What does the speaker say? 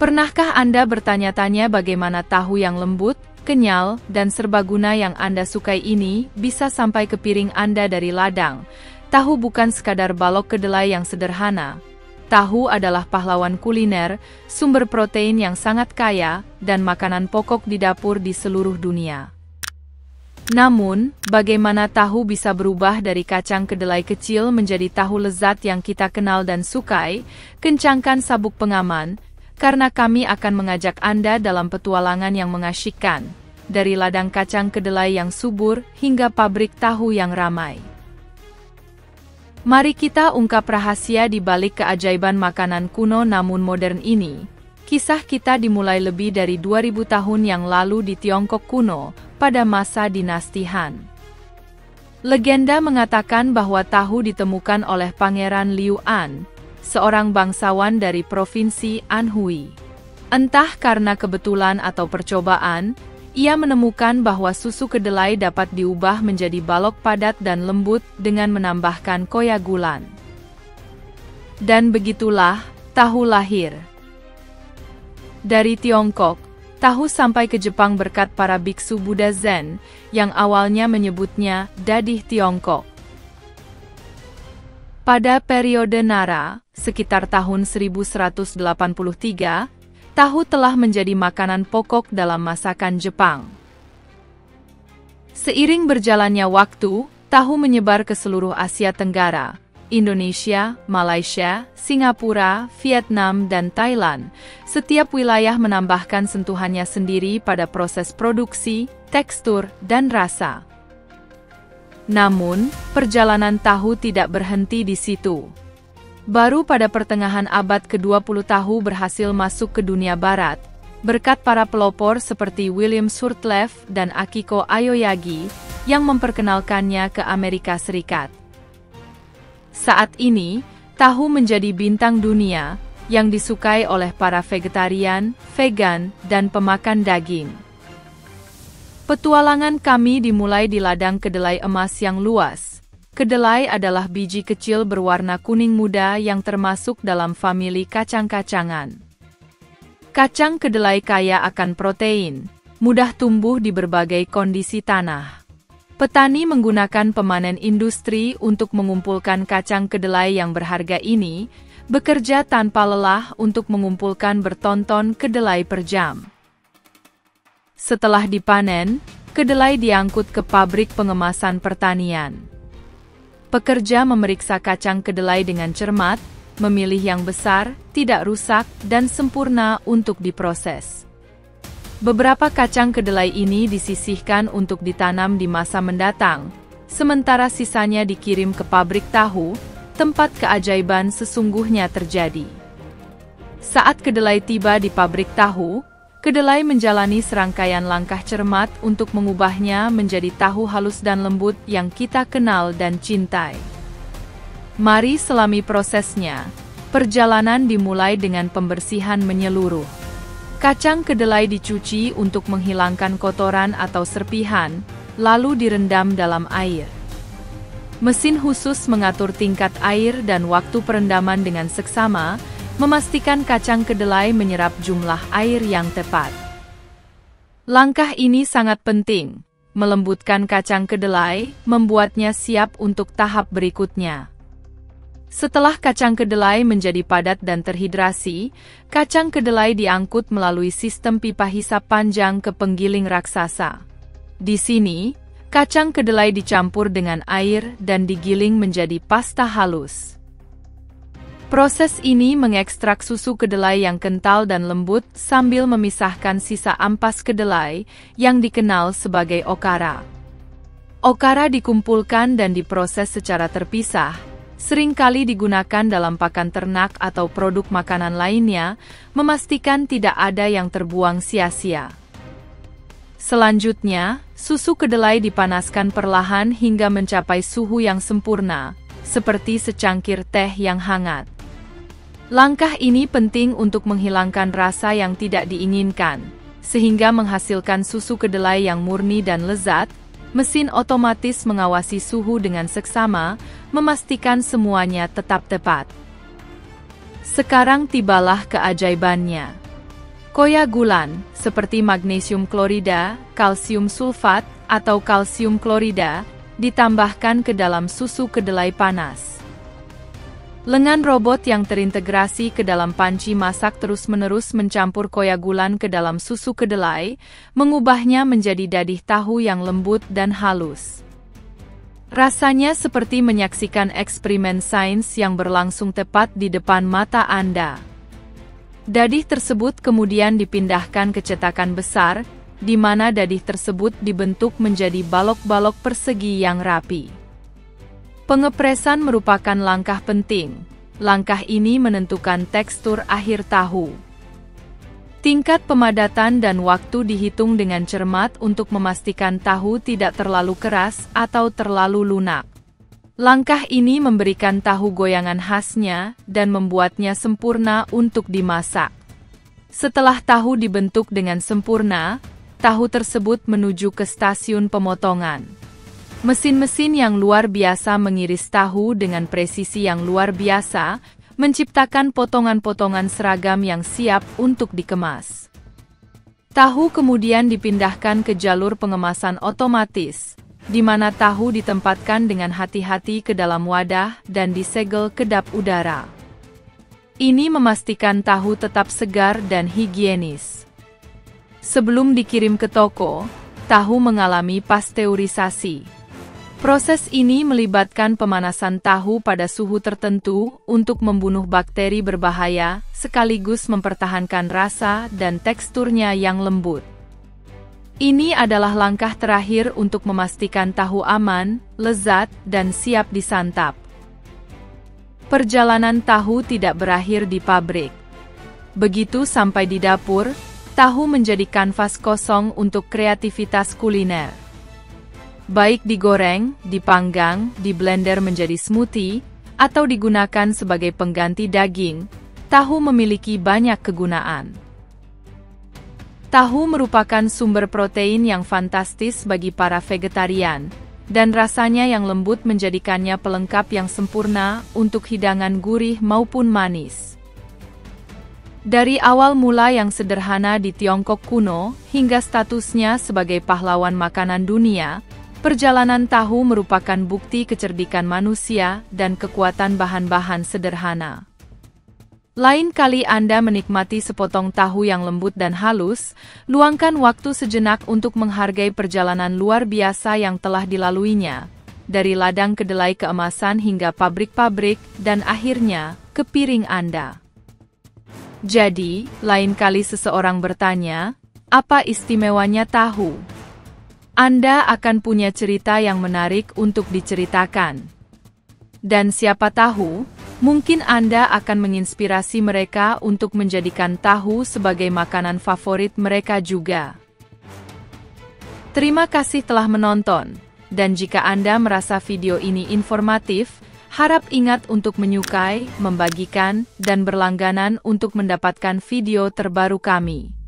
Pernahkah Anda bertanya-tanya bagaimana tahu yang lembut, kenyal, dan serbaguna yang Anda sukai ini bisa sampai ke piring Anda dari ladang? Tahu bukan sekadar balok kedelai yang sederhana. Tahu adalah pahlawan kuliner, sumber protein yang sangat kaya, dan makanan pokok di dapur di seluruh dunia. Namun, bagaimana tahu bisa berubah dari kacang kedelai kecil menjadi tahu lezat yang kita kenal dan sukai? Kencangkan sabuk pengaman, karena kami akan mengajak Anda dalam petualangan yang mengasyikkan, dari ladang kacang kedelai yang subur hingga pabrik tahu yang ramai. Mari kita ungkap rahasia di balik keajaiban makanan kuno namun modern ini. Kisah kita dimulai lebih dari 2000 tahun yang lalu di Tiongkok kuno, pada masa dinasti Han. Legenda mengatakan bahwa tahu ditemukan oleh Pangeran Liu An, seorang bangsawan dari provinsi Anhui. Entah karena kebetulan atau percobaan, ia menemukan bahwa susu kedelai dapat diubah menjadi balok padat dan lembut dengan menambahkan koagulan. Dan begitulah, tahu lahir. Dari Tiongkok, tahu sampai ke Jepang berkat para biksu Buddha Zen, yang awalnya menyebutnya dadih Tiongkok. Pada periode Nara, sekitar tahun 1183, tahu telah menjadi makanan pokok dalam masakan Jepang. Seiring berjalannya waktu, tahu menyebar ke seluruh Asia Tenggara, Indonesia, Malaysia, Singapura, Vietnam, dan Thailand. Setiap wilayah menambahkan sentuhannya sendiri pada proses produksi, tekstur, dan rasa. Namun, perjalanan tahu tidak berhenti di situ. Baru pada pertengahan abad ke-20 tahu berhasil masuk ke dunia barat, berkat para pelopor seperti William Shurtleff dan Akiko Aoyagi, yang memperkenalkannya ke Amerika Serikat. Saat ini, tahu menjadi bintang dunia, yang disukai oleh para vegetarian, vegan, dan pemakan daging. Petualangan kami dimulai di ladang kedelai emas yang luas. Kedelai adalah biji kecil berwarna kuning muda yang termasuk dalam famili kacang-kacangan. Kacang kedelai kaya akan protein, mudah tumbuh di berbagai kondisi tanah. Petani menggunakan pemanen industri untuk mengumpulkan kacang kedelai yang berharga ini, bekerja tanpa lelah untuk mengumpulkan bertonton kedelai per jam. Setelah dipanen, kedelai diangkut ke pabrik pengemasan pertanian. Pekerja memeriksa kacang kedelai dengan cermat, memilih yang besar, tidak rusak, dan sempurna untuk diproses. Beberapa kacang kedelai ini disisihkan untuk ditanam di masa mendatang, sementara sisanya dikirim ke pabrik tahu, tempat keajaiban sesungguhnya terjadi. Saat kedelai tiba di pabrik tahu, kedelai menjalani serangkaian langkah cermat untuk mengubahnya menjadi tahu halus dan lembut yang kita kenal dan cintai. Mari selami prosesnya. Perjalanan dimulai dengan pembersihan menyeluruh. Kacang kedelai dicuci untuk menghilangkan kotoran atau serpihan, lalu direndam dalam air. Mesin khusus mengatur tingkat air dan waktu perendaman dengan seksama, memastikan kacang kedelai menyerap jumlah air yang tepat. Langkah ini sangat penting, melembutkan kacang kedelai, membuatnya siap untuk tahap berikutnya. Setelah kacang kedelai menjadi padat dan terhidrasi, kacang kedelai diangkut melalui sistem pipa hisap panjang ke penggiling raksasa. Di sini, kacang kedelai dicampur dengan air dan digiling menjadi pasta halus. Proses ini mengekstrak susu kedelai yang kental dan lembut sambil memisahkan sisa ampas kedelai yang dikenal sebagai okara. Okara dikumpulkan dan diproses secara terpisah, seringkali digunakan dalam pakan ternak atau produk makanan lainnya, memastikan tidak ada yang terbuang sia-sia. Selanjutnya, susu kedelai dipanaskan perlahan hingga mencapai suhu yang sempurna, seperti secangkir teh yang hangat. Langkah ini penting untuk menghilangkan rasa yang tidak diinginkan, sehingga menghasilkan susu kedelai yang murni dan lezat. Mesin otomatis mengawasi suhu dengan seksama, memastikan semuanya tetap tepat. Sekarang tibalah keajaibannya. Koagulan, seperti magnesium klorida, kalsium sulfat, atau kalsium klorida, ditambahkan ke dalam susu kedelai panas. Lengan robot yang terintegrasi ke dalam panci masak terus-menerus mencampur koagulan ke dalam susu kedelai, mengubahnya menjadi dadih tahu yang lembut dan halus. Rasanya seperti menyaksikan eksperimen sains yang berlangsung tepat di depan mata Anda. Dadih tersebut kemudian dipindahkan ke cetakan besar, di mana dadih tersebut dibentuk menjadi balok-balok persegi yang rapi. Pengepresan merupakan langkah penting. Langkah ini menentukan tekstur akhir tahu. Tingkat pemadatan dan waktu dihitung dengan cermat untuk memastikan tahu tidak terlalu keras atau terlalu lunak. Langkah ini memberikan tahu goyangan khasnya dan membuatnya sempurna untuk dimasak. Setelah tahu dibentuk dengan sempurna, tahu tersebut menuju ke stasiun pemotongan. Mesin-mesin yang luar biasa mengiris tahu dengan presisi yang luar biasa, menciptakan potongan-potongan seragam yang siap untuk dikemas. Tahu kemudian dipindahkan ke jalur pengemasan otomatis, di mana tahu ditempatkan dengan hati-hati ke dalam wadah dan disegel kedap udara. Ini memastikan tahu tetap segar dan higienis. Sebelum dikirim ke toko, tahu mengalami pasteurisasi. Proses ini melibatkan pemanasan tahu pada suhu tertentu untuk membunuh bakteri berbahaya, sekaligus mempertahankan rasa dan teksturnya yang lembut. Ini adalah langkah terakhir untuk memastikan tahu aman, lezat, dan siap disantap. Perjalanan tahu tidak berakhir di pabrik. Begitu sampai di dapur, tahu menjadi kanvas kosong untuk kreativitas kuliner. Baik digoreng, dipanggang, diblender menjadi smoothie, atau digunakan sebagai pengganti daging, tahu memiliki banyak kegunaan. Tahu merupakan sumber protein yang fantastis bagi para vegetarian, dan rasanya yang lembut menjadikannya pelengkap yang sempurna untuk hidangan gurih maupun manis. Dari awal mula yang sederhana di Tiongkok kuno, hingga statusnya sebagai pahlawan makanan dunia, perjalanan tahu merupakan bukti kecerdikan manusia dan kekuatan bahan-bahan sederhana. Lain kali Anda menikmati sepotong tahu yang lembut dan halus, luangkan waktu sejenak untuk menghargai perjalanan luar biasa yang telah dilaluinya, dari ladang kedelai keemasan hingga pabrik-pabrik, dan akhirnya ke piring Anda. Jadi, lain kali seseorang bertanya, apa istimewanya tahu? Anda akan punya cerita yang menarik untuk diceritakan. Dan siapa tahu, mungkin Anda akan menginspirasi mereka untuk menjadikan tahu sebagai makanan favorit mereka juga. Terima kasih telah menonton, dan jika Anda merasa video ini informatif, harap ingat untuk menyukai, membagikan, dan berlangganan untuk mendapatkan video terbaru kami.